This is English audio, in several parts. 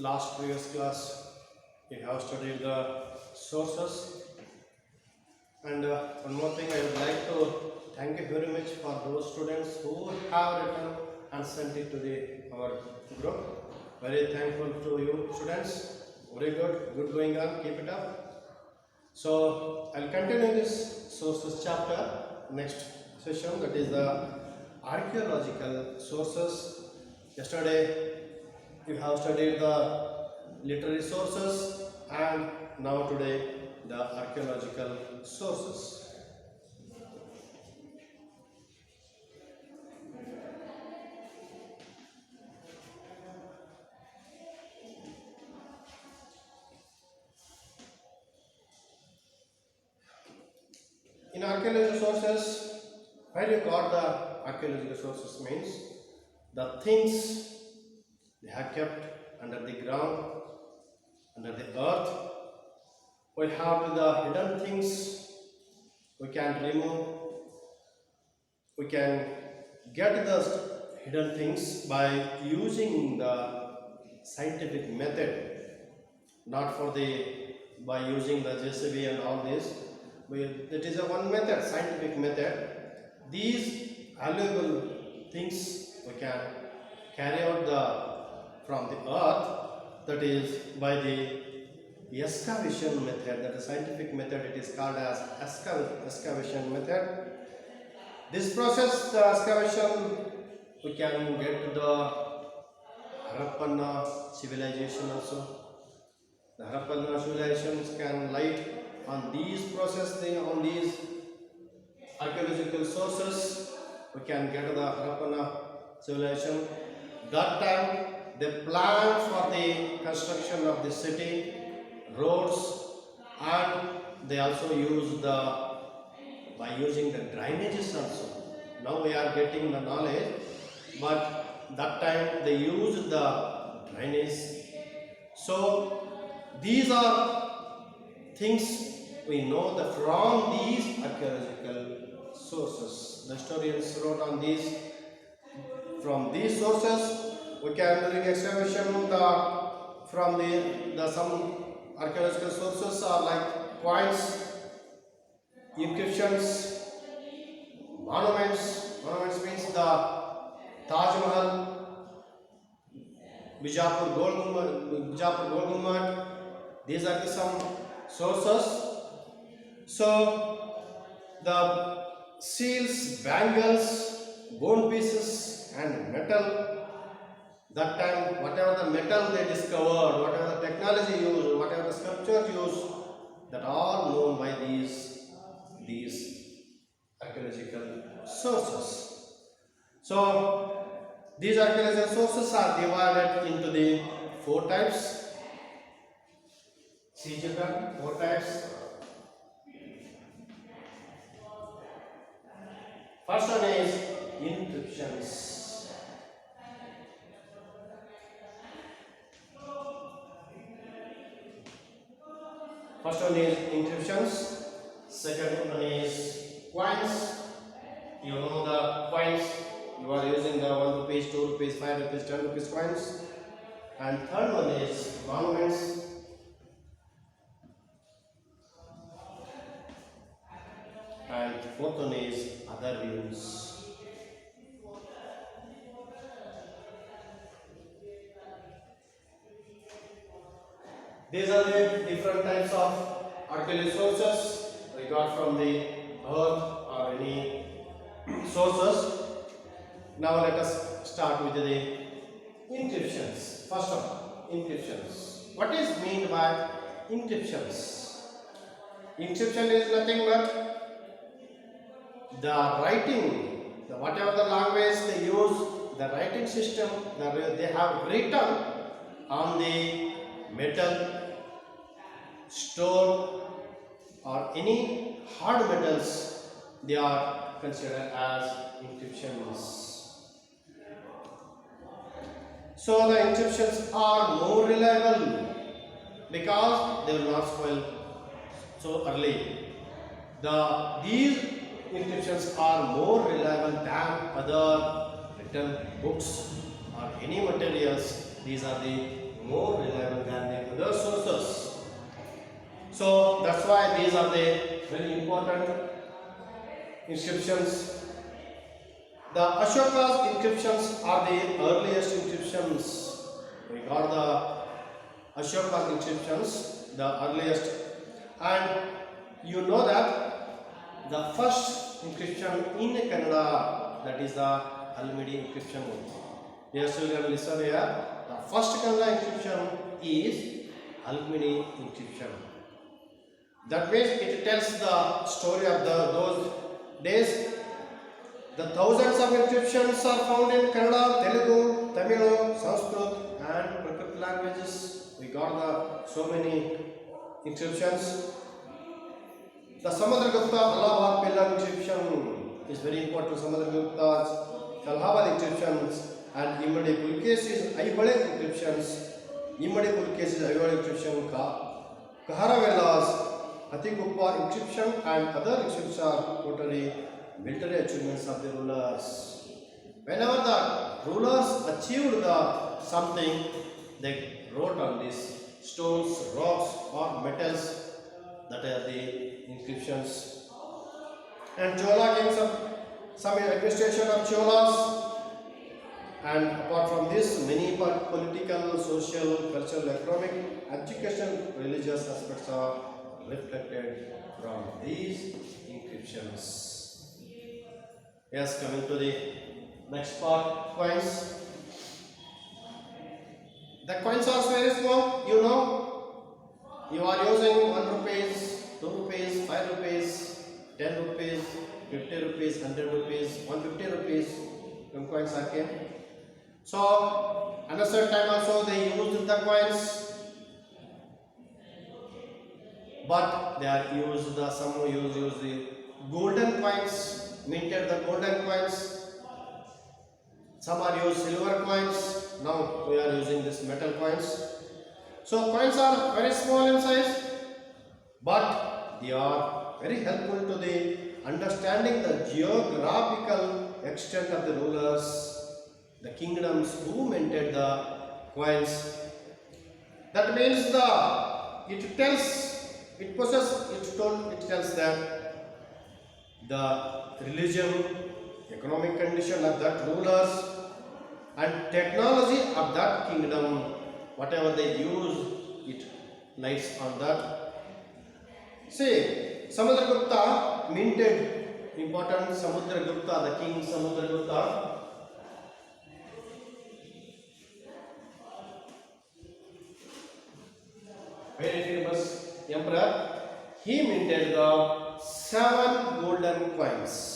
last previous class we have studied the sources, and one more thing I would like to thank you very much for those students who have written and sent it to our group. Very thankful to you students. Very good going on, keep it up. So I'll continue this sources chapter next session, that is the archaeological sources. Yesterday you have studied the literary sources, and now today the archaeological sources. In archaeological sources, where you got the archaeological sources means the things they have kept under the ground, under the earth. We have the hidden things we can remove. We can get the hidden things by using the scientific method, not for by using the JCB and all this. That is a one method, scientific method. These valuable things we can carry out from the earth, that is by the excavation method. That is scientific method, it is called as excavation method. This process, the excavation, we can get to the Harappan civilization also. The Harappan civilizations can light on these processes, on these archaeological sources. We can get the Harappan civilization. That time they planned for the construction of the city, roads, and they also used by using the drainages also. Now we are getting the knowledge, but that time they used the drainage. So these are things we know that from these archaeological sources. The historians wrote on these. From these sources, we can during excavation from the some archaeological sources are like coins, inscriptions, monuments. Monuments means the Taj Mahal, Bijapur Gold Gumbad. These are some sources. So the seals, bangles, bone pieces and metal, that time whatever the metal they discovered, whatever the technology used, whatever the sculptures used, that are known by these archaeological sources. So these archaeological sources are divided into the four types. See children, four types. First one is inscriptions. First one is inscriptions. Second one is coins. You know the coins. You are using the 1 rupees, 2 rupees, 5 rupees, 10 rupees coins. And third one is monuments. And fourth one is other views. These are the different types of archaeological sources we got from the earth or any sources. Now let us start with the inscriptions. First of all, inscriptions. What is meant by inscriptions? Inscription is nothing but the writing, whatever the language they use, the writing system, they have written on the metal, stone or any hard metals, they are considered as inscriptions. So the inscriptions are more reliable because they will not spoil so early. These inscriptions are more reliable than other written books or any materials. These are the more reliable than the other sources. So that's why these are the very important inscriptions. The Ashoka's inscriptions are the earliest inscriptions. We got the Ashoka's inscriptions, the earliest, and you know that the first inscription in Kannada, that is the Halmidi inscription. Yes, you can listen here. The first Kannada inscription is Halmidi inscription. That means it tells the story of those days. The thousands of inscriptions are found in Kannada, Telugu, Tamil, Sanskrit and Prakrit languages. We got so many inscriptions. The Samudragupta Allahabad pillar inscription is very important. Samudragupta's Allahabad inscriptions and Immadi Pulkesis Aibale inscriptions. Immadi Pulkesis Aibale inscription, Kaharavella's Hathigupa inscription and other inscriptions are totally military achievements of the rulers. Whenever the rulers achieved something, they wrote on these stones, rocks or metals, that are the inscriptions. And Chola kings of some administration of Cholas. And apart from this, many political, social, cultural, economic, educational, religious aspects are reflected from these inscriptions. Yes, coming to the next part, coins. The coins are very small, you know. You are using 1 rupees, 2 rupees, 5 rupees, 10 rupees, 50 rupees, 100 rupees, 150 rupees. Some coins are came. So, another time also they used the coins, but they are used some use the golden coins. Minted the golden coins. Some are used silver coins. Now we are using this metal coins. So coins are very small in size, but they are very helpful to the understanding the geographical extent of the rulers, the kingdoms who minted the coins. That means it tells that the religion, economic condition of that rulers and technology of that kingdom, whatever they use, it lights on that. See, Samudragupta minted important Samudragupta, the king Samudragupta. Very famous emperor. He minted the 7 golden coins.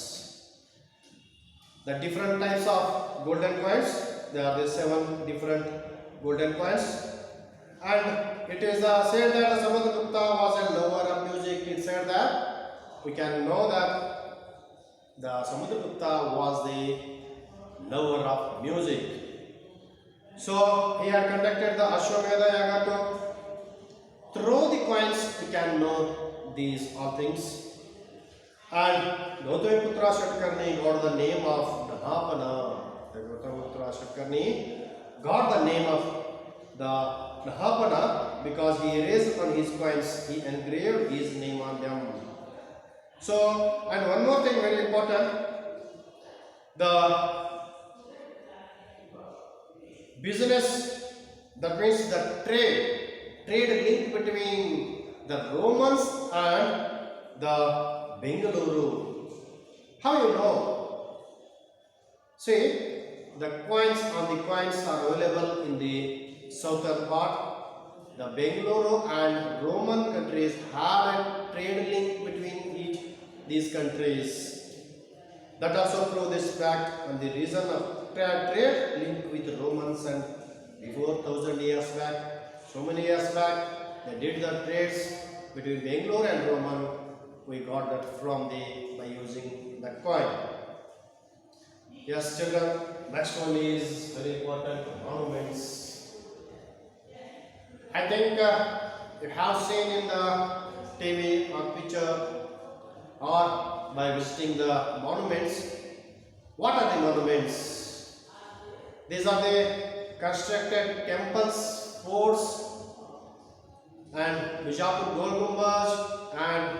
The different types of golden coins, there are the 7 different golden coins. And it is said that Samudragupta was a lover of music. It said that we can know that the Samudragupta was the lover of music. So he had conducted the Ashwamedha Yaga. Through the coins we can know these all things. And Gautamiputra Shatkarni got the name of Nahapana. Gautamiputra Shatkarni got the name of the Nahapana because he erased on his coins, he engraved his name on them. So, and one more thing very important, the business, that means the trade link between the Romans and the Bengaluru. How you know? See, the coins are available in the southern part. The Bengaluru and Roman countries have a trade link between these countries. That also proves this fact, and the reason of trade link with Romans and before 1000 years back, so many years back, they did the trades between Bangalore and Roman. We got that by using the coin. Yes, children, next one is very important, monuments. I think you have seen in the TV or picture or by visiting the monuments. What are the monuments? These are the constructed temples forts and Bijapur Gol Gumbaz and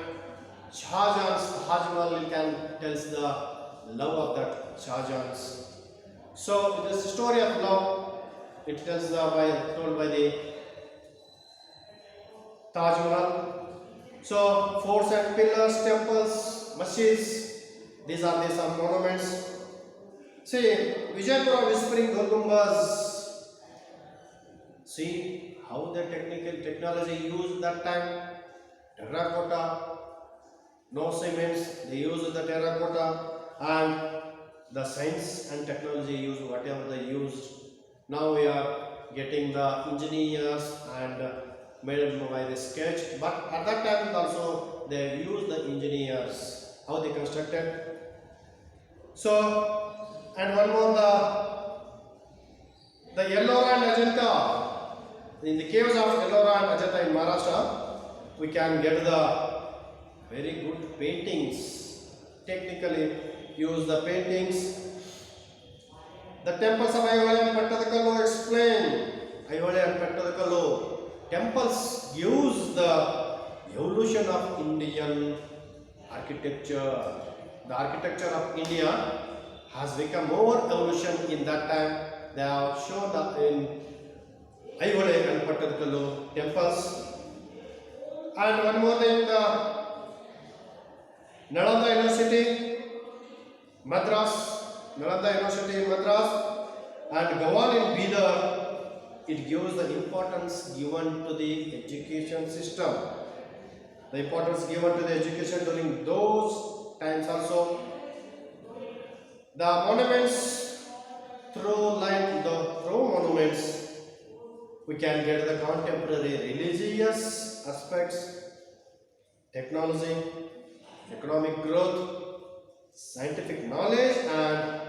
Shahjahan's Taj Mahal can tells the love of that Shahjahan's. So it is a story of love. It tells told by the Taj Mahal. So forts and pillars, temples, masjids, these are the some monuments. See, Vijaypura Whispering Golgumbas. See how the technology used that time. Terracotta, no cements, they used the terracotta, and the science and technology used whatever they used. Now we are getting the engineers and made by the sketch, but at that time also they used the engineers how they constructed. So, and one more, the Ellora and Ajanta. In the caves of Ellora and Ajanta in Maharashtra, we can get the very good paintings. Technically use the paintings. The temples of Aivale and Pattadakalu explain. Aivale and Pattadakalu. Temples use the evolution of Indian architecture. The architecture of India has become more evolution in that time. They have shown that in Aivale and Pattadakalu temples. And one more thing, the Nalanda University, Madras, Nalanda University in Madras, and Gawan in Bidar, it gives the importance given to the education system. The importance given to the education during those times also. The monuments, through monuments, we can get the contemporary religious aspects, technology, economic growth, scientific knowledge, and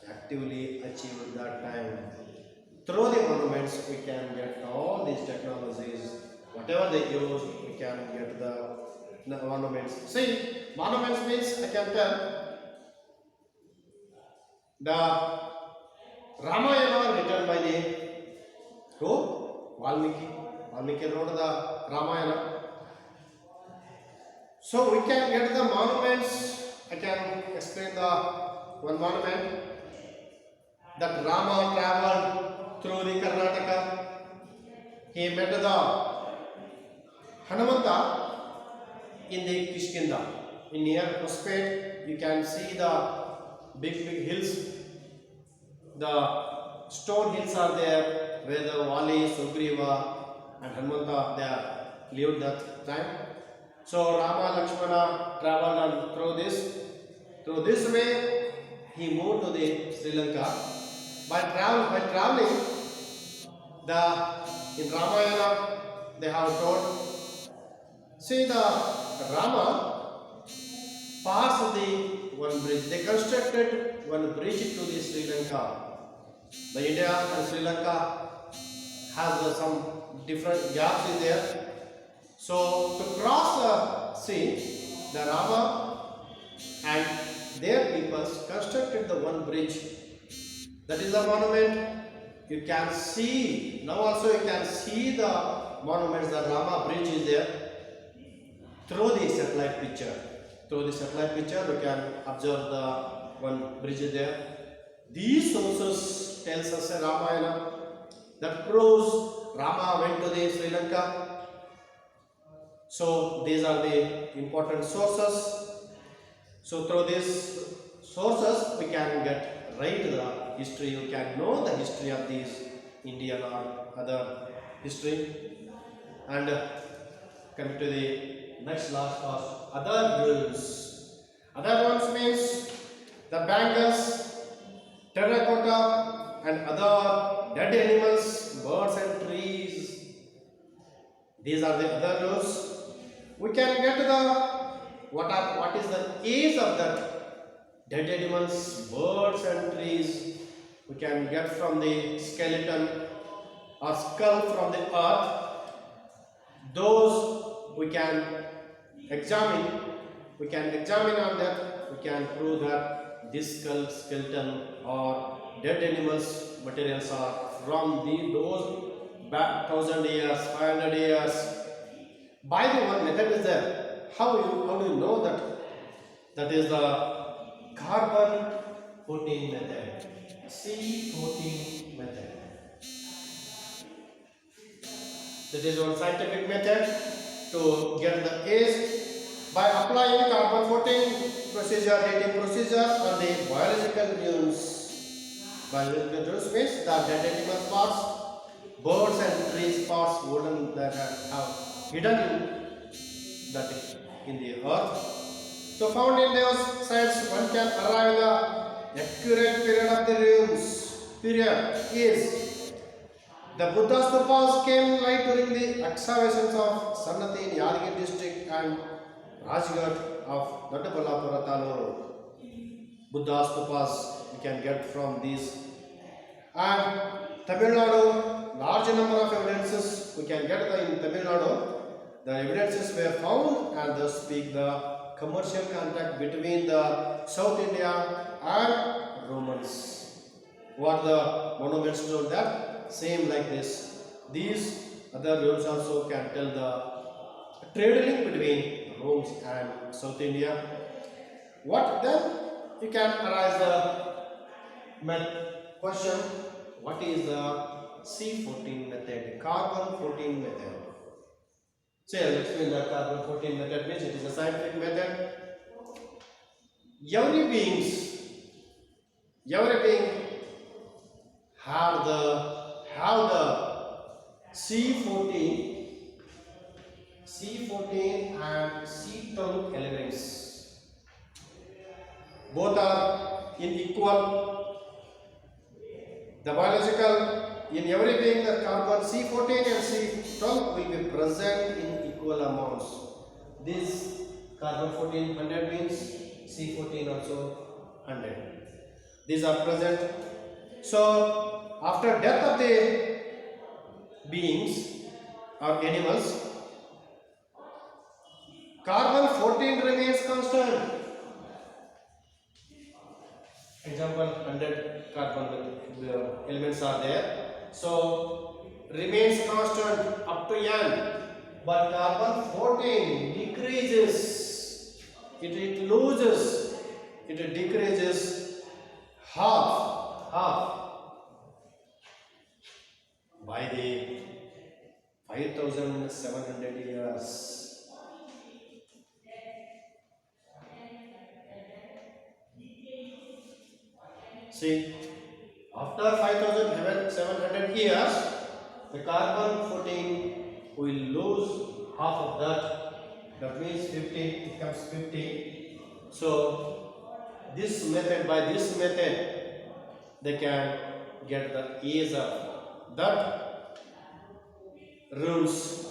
actively achieved that time. Through the monuments, we can get all these technologies, whatever they use, we can get the monuments. See, monuments means I can tell the Ramayana written by the who? Valmiki. Valmiki wrote the Ramayana. So we can get the monuments. I can explain the one monument that Rama traveled through the Karnataka. He met the Hanumanta in the Kishkinda. In near Hospet, you can see the big hills. The stone hills are there where the Vali, Sugriva and Hanumanta they lived that time. So Rama Lakshmana traveled on through this. Through this way, he moved to the Sri Lanka. By traveling, in Ramayana they have told. See, the Rama passed the one bridge. They constructed one bridge to the Sri Lanka. The India and Sri Lanka has some different gaps in there. So to cross the sea, the Rama and their peoples constructed the one bridge. That is the monument. You can see, now also you can see the monuments, the Rama bridge is there through the satellite picture. Through the satellite picture, we can observe the one bridge is there. These sources tells us a Ramayana that proves Rama went to the Sri Lanka. So these are the important sources. So through these sources we can get right the history. You can know the history of these Indian or other history. And come to the next last class. Other rules. Other ones means the bangles, terracotta, and other dead animals, birds and trees. These are the other rules. We can get what is the age of that dead animals, birds and trees. We can get from the skeleton or skull from the earth. Those we can examine. We can examine on that. We can prove that this skull, skeleton or dead animals materials are from those back 1000 years, 500 years. By the one method is there. How do you know that? That is the carbon 14 method. C14 method. That is one scientific method to get the age by applying carbon 14 procedure, dating procedure on the biological rules. Biological rules means the dead animal parts, birds and trees parts, wooden that have hidden in the earth. So found in those sites, one can arrive the accurate period of the rules. Period is the Buddha stupas came light during the excavations of Sarnathi in Yadgir district and Rajghat of Doddaballapura Talur. Buddha stupas we can get from these. And Tamil Nadu, large number of evidences we can get in Tamil Nadu. The evidences were found and thus speak the commercial contact between the South India and Romans. What the monuments told that? Same like this. These other rules also can tell the trade link between Rome and South India. What then? You can arise the question: what is the C14 method? Carbon 14 method. So let's explain the carbon 14 method means it is a scientific method. Every being have the C14 and C12 elements. Both are in equal. The biological in every being the carbon C14 and C12 will be present in equal amounts. This carbon 14 100 means C14 also 100. These are present. So after death of the beings or animals, carbon 14 remains constant. Example 100 carbon elements are there. So remains constant up to n. But carbon 14 decreases. It loses. It decreases half by the 5700 years. See, after 5700 years, the carbon 14 will lose half of that. That means 50, it becomes 50. So, by this method, they can get the age of that rules.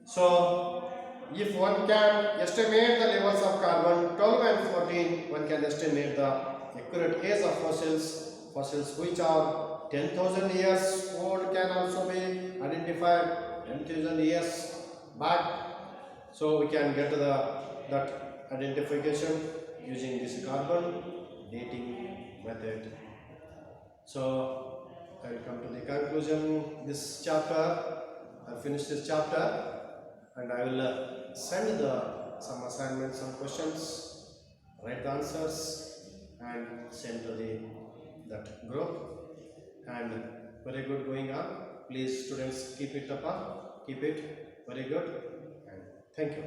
So, if one can estimate the levels of carbon 12 and 14, one can estimate the accurate age of fossils which are 10,000 years old can also be identified 10,000 years back. So we can get that identification using this carbon dating method. So I will come to the conclusion this chapter. I finish this chapter and I will send some assignments, some questions, write the answers and send to that group. And very good going on. Please students keep it up, keep it very good, and thank you.